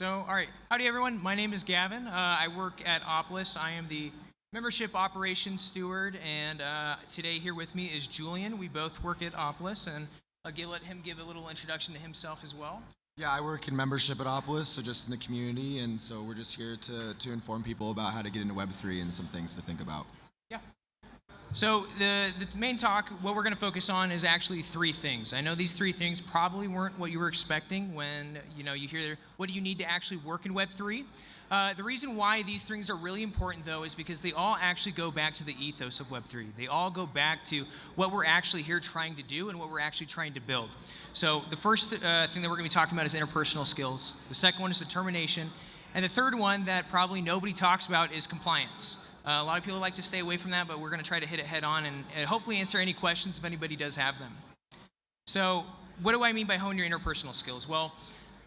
All right. Howdy, everyone. My name is Gavin. I work at Opolis. I am the membership operations steward, and today here with me is Julian. We both work at Opolis, and let him give a little introduction to himself as well. Yeah, I work in membership at Opolis, so just in the community, and so we're just here to inform people about how to get into Web3 and some things to think about. Yeah. So the main talk, what we're going to focus on is actually three things. I know these three things probably weren't what you were expecting when you hear what do you need to actually work in Web3. The reason why these things are really important, though, is because they all actually go back to the ethos of Web3. They all go back to what we're actually here trying to do and what we're actually trying to build. So the first thing that we're going to be talking about is interpersonal skills. The second one is determination. And the third one that probably nobody talks about is compliance. A lot of people like to stay away from that, but we're going to try to hit it head on and hopefully answer any questions if anybody does have them. So what do I mean by hone your interpersonal skills? Well,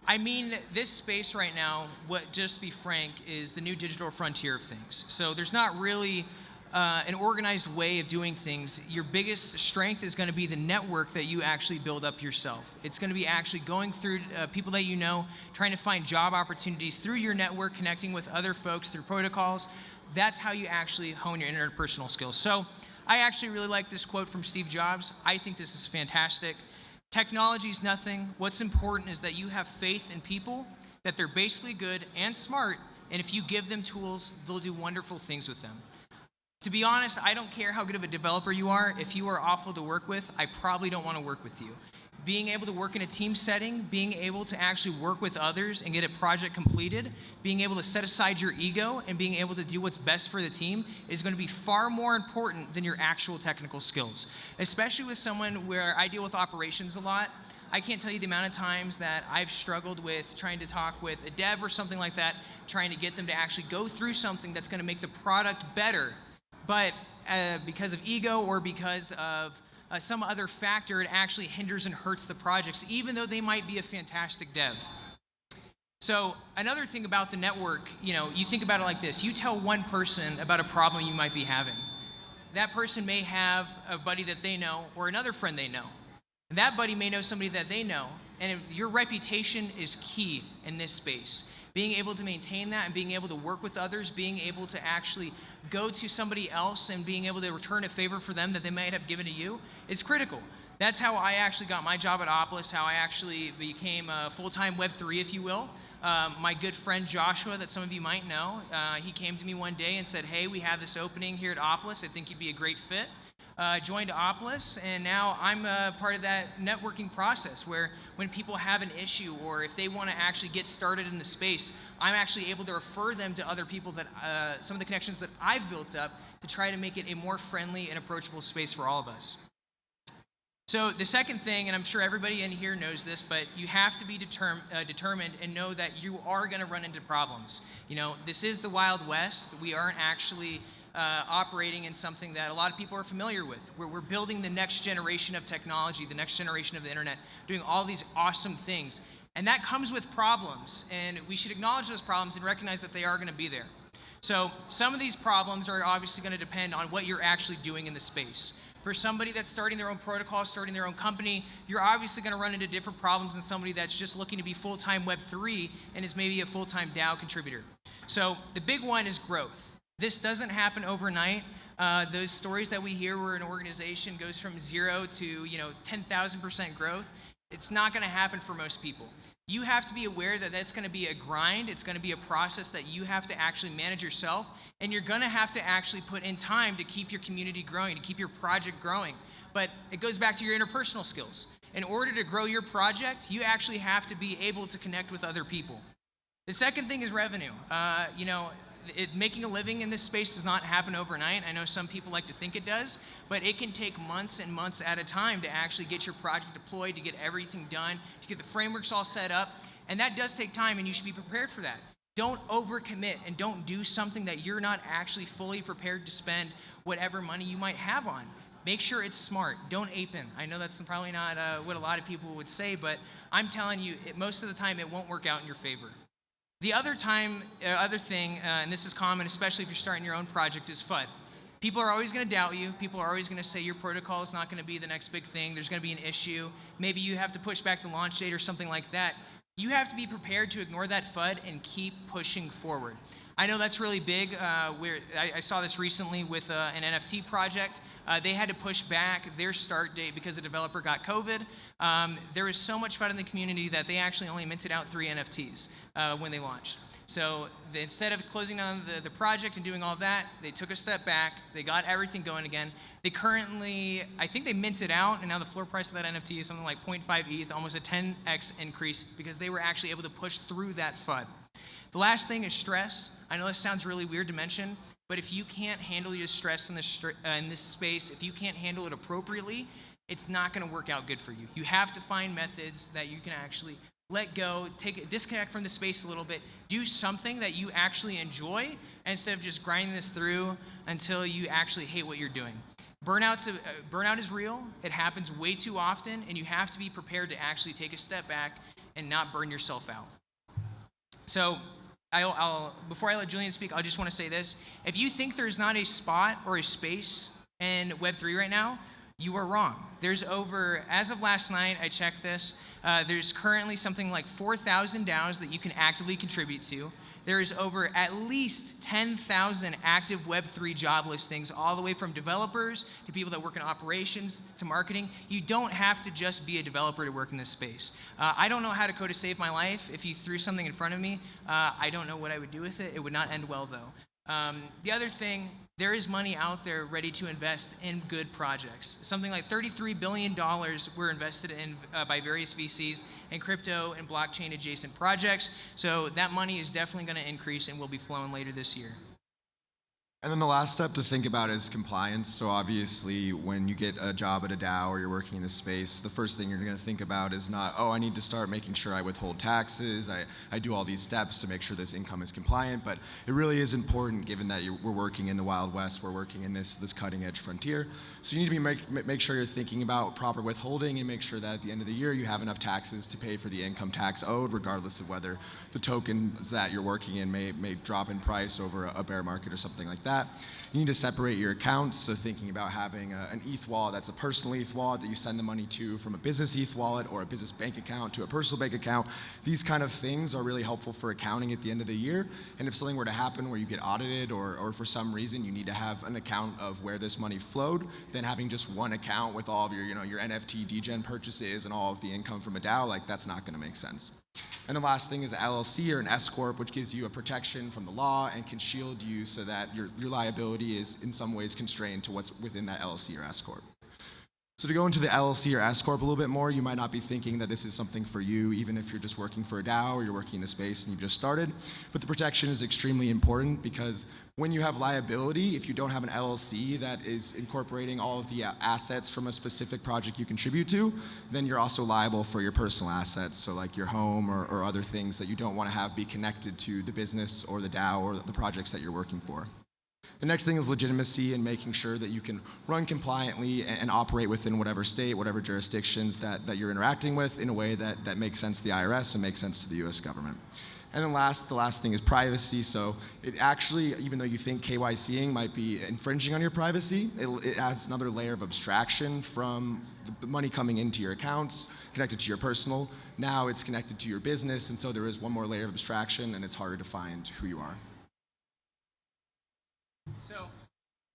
I mean this space right now, just to be frank, is the new digital frontier of things. So there's not really an organized way of doing things. Your biggest strength is going to be the network that you actually build up yourself. It's going to be actually going through people that you know, trying to find job opportunities through your network, connecting with other folks through protocols. That's how you actually hone your interpersonal skills. So I actually really like this quote from Steve Jobs. I think this is fantastic. Technology is nothing. What's important is that you have faith in people, that they're basically good and smart, and if you give them tools, they'll do wonderful things with them. To be honest, I don't care how good of a developer you are. If you are awful to work with, I probably don't want to work with you. Being able to work in a team setting, being able to actually work with others and get a project completed, being able to set aside your ego and being able to do what's best for the team is going to be far more important than your actual technical skills. Especially with someone where I deal with operations a lot. I can't tell you the amount of times that I've struggled with trying to talk with a dev or something like that, trying to get them to actually go through something that's going to make the product better. But because of ego or because of some other factor, it actually hinders and hurts the projects, even though they might be a fantastic dev. So another thing about the network, you think about it like this. You tell one person about a problem you might be having. That person may have a buddy that they know or another friend they know. And that buddy may know somebody that they know. And your reputation is key in this space. Being able to maintain that and being able to work with others, being able to actually go to somebody else and being able to return a favor for them that they might have given to you is critical. That's how I actually got my job at Opolis, how I actually became a full-time Web3, if you will. My good friend Joshua, that some of you might know, he came to me one day and said, hey, we have this opening here at Opolis. I think you'd be a great fit. Joined Opolis, and now I'm part of that networking process where when people have an issue or if they want to actually get started in the space, I'm actually able to refer them to other people that some of the connections that I've built up to try to make it a more friendly and approachable space for all of us. So the second thing, and I'm sure everybody in here knows this, but you have to be determined and know that you are going to run into problems. This is the Wild West. We aren't actually operating in something that a lot of people are familiar with. We're building the next generation of technology, the next generation of the internet, doing all these awesome things. And that comes with problems, and we should acknowledge those problems and recognize that they are going to be there. So some of these problems are obviously going to depend on what you're actually doing in the space. For somebody that's starting their own protocol, starting their own company, you're obviously going to run into different problems than somebody that's just looking to be full-time Web3 and is maybe a full-time DAO contributor. So the big one is growth. This doesn't happen overnight. Those stories that we hear where an organization goes from 0 to 10,000% growth, it's not going to happen for most people. You have to be aware that that's going to be a grind. It's going to be a process that you have to actually manage yourself, and you're going to have to actually put in time to keep your community growing, to keep your project growing. But it goes back to your interpersonal skills. In order to grow your project, you actually have to be able to connect with other people. The second thing is revenue. Making a living in this space does not happen overnight. I know some people like to think it does, but it can take months and months at a time to actually get your project deployed, to get everything done, to get the frameworks all set up, and that does take time, and you should be prepared for that. Don't overcommit and don't do something that you're not actually fully prepared to spend whatever money you might have on. Make sure it's smart. Don't ape in. I know that's probably not what a lot of people would say, but I'm telling you, most of the time it won't work out in your favor. The other thing, and this is common, especially if you're starting your own project, is FUD. People are always going to doubt you. People are always going to say your protocol is not going to be the next big thing. There's going to be an issue. Maybe you have to push back the launch date or something like that. you have to be prepared to ignore that FUD and keep pushing forward. I know that's really big. I saw this recently with an NFT project. They had to push back their start date because the developer got COVID. There was so much FUD in the community that they actually only minted out 3 NFTs when they launched. So instead of closing down the project and doing all of that, they took a step back. They got everything going again. They currently, I think they minted out, and now the floor price of that NFT is something like 0.5 ETH, almost a 10x increase, because they were actually able to push through that FUD. The last thing is stress. I know this sounds really weird to mention, but if you can't handle your stress in this space, if you can't handle it appropriately, it's not going to work out good for you. You have to find methods that you can actually let go, disconnect from the space a little bit, do something that you actually enjoy instead of just grinding this through until you actually hate what you're doing. Burnout is real. It happens way too often, and you have to be prepared to actually take a step back and not burn yourself out. So before I let Julian speak, I just want to say this. If you think there's not a spot or a space in Web3 right now, you are wrong. There's as of last night, I checked this, there's currently something like 4,000 DAOs that you can actively contribute to. There is over at least 10,000 active Web3 job listings, all the way from developers to people that work in operations to marketing. You don't have to just be a developer to work in this space. I don't know how to code to save my life. If you threw something in front of me, I don't know what I would do with it. It would not end well, though. The other thing, there is money out there ready to invest in good projects. Something like $33 billion were invested in by various VCs in crypto and blockchain adjacent projects. So that money is definitely going to increase and will be flowing later this year. And then the last step to think about is compliance. So obviously, when you get a job at a DAO or you're working in this space, the first thing you're going to think about is not, oh, I need to start making sure I withhold taxes, I do all these steps to make sure this income is compliant. But it really is important, given that we're working in the Wild West, we're working in this cutting edge frontier. So you need to make sure you're thinking about proper withholding and make sure that at the end of the year you have enough taxes to pay for the income tax owed, regardless of whether the tokens that you're working in may drop in price over a bear market or something like that. You need to separate your accounts, so thinking about having an ETH wallet that's a personal ETH wallet that you send the money to from a business ETH wallet, or a business bank account to a personal bank account. These kind of things are really helpful for accounting at the end of the year. And if something were to happen where you get audited, or for some reason you need to have an account of where this money flowed, then having just one account with all of your NFT degen purchases and all of the income from a DAO, like, that's not going to make sense. And the last thing is an LLC or an S-corp, which gives you a protection from the law and can shield you so that your liability is in some ways constrained to what's within that LLC or S-corp. So to go into the LLC or S-corp a little bit more, you might not be thinking that this is something for you, even if you're just working for a DAO or you're working in a space and you've just started. But the protection is extremely important, because when you have liability, if you don't have an LLC that is incorporating all of the assets from a specific project you contribute to, then you're also liable for your personal assets, so like your home or other things that you don't want to have be connected to the business or the DAO or the projects that you're working for. The next thing is legitimacy, and making sure that you can run compliantly and operate within whatever state, whatever jurisdictions that you're interacting with in a way that makes sense to the IRS and makes sense to the US government. And then the last thing is privacy. So it actually, even though you think KYCing might be infringing on your privacy, it adds another layer of abstraction from the money coming into your accounts, connected to your personal. Now it's connected to your business, and so there is one more layer of abstraction, and it's harder to find who you are. So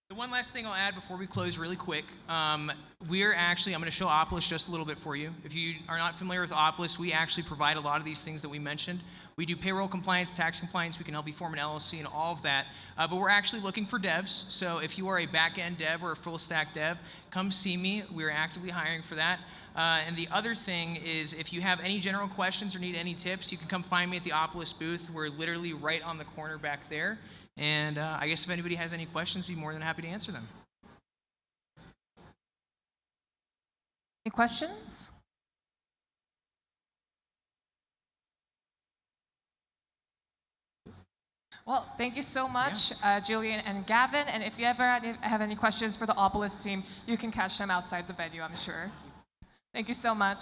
the one last thing I'll add before we close really quick, I'm going to show Opolis just a little bit for you. If you are not familiar with Opolis, we actually provide a lot of these things that we mentioned. We do payroll compliance, tax compliance, we can help you form an LLC and all of that. But we're actually looking for devs. So if you are a back-end dev or a full-stack dev, come see me. We're actively hiring for that. And the other thing is, if you have any general questions or need any tips, you can come find me at the Opolis booth. We're literally right on the corner back there. And I guess if anybody has any questions, I'd be more than happy to answer them. Any questions? Well, thank you so much, Julian and Gavin. And if you ever have any questions for the Opolis team, you can catch them outside the venue, I'm sure. Thank you so much.